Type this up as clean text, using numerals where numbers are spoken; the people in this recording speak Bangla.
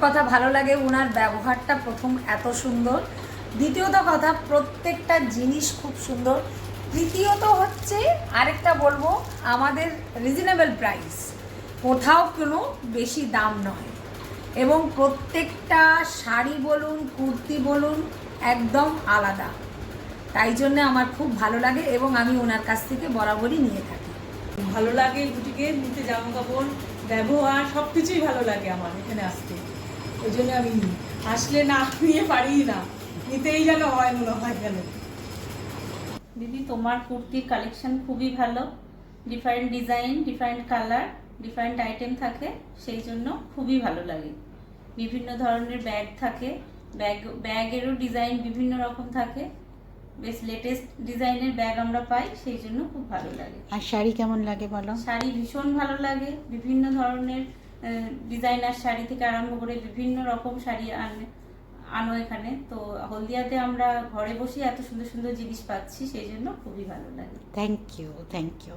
কথা ভালো লাগে, ওনার ব্যবহারটা প্রথম এত সুন্দর, দ্বিতীয়ত কথা প্রত্যেকটা জিনিস খুব সুন্দর, তৃতীয়ত হচ্ছে আরেকটা বলবো, আমাদের রিজনেবল প্রাইস, কোথাও কোনো বেশি দাম নয়, এবং প্রত্যেকটা শাড়ি বলুন কুর্তি বলুন একদম আলাদা। তাই জন্য আমার খুব ভালো লাগে এবং আমি ওনার কাছ থেকে বরাবরই নিয়ে থাকি। ভালো লাগে বুটিকে নিতে, জামা কাপড়, ব্যবহার সব কিছুই ভালো লাগে আমার এখানে আসতে। ওই জন্য আমি আসলে না নিয়ে পারি না, নিতেই যেন হয় মনে হয় যেন। দিদি তোমার কুর্তির কালেকশন খুবই ভালো, different design, different colour, different item থাকে, সেই জন্য খুবই ভালো লাগে। বিভিন্ন ধরনের ব্যাগ থাকে, ব্যাগেরও ডিজাইন বিভিন্ন রকম থাকে, বেশ লেটেস্ট ডিজাইনের ব্যাগ আমরা পাই, সেই জন্য খুব ভালো লাগে। আর শাড়ি কেমন লাগে বলো? শাড়ি ভীষণ ভালো লাগে, বিভিন্ন ধরনের ডিজাইনার শাড়ি থেকে আরম্ভ করে বিভিন্ন রকম শাড়ি আনো এখানে। তো হলদিয়াতে আমরা ঘরে বসে এত সুন্দর সুন্দর জিনিস পাচ্ছি, সেই জন্য খুবই ভালো লাগে। Thank you.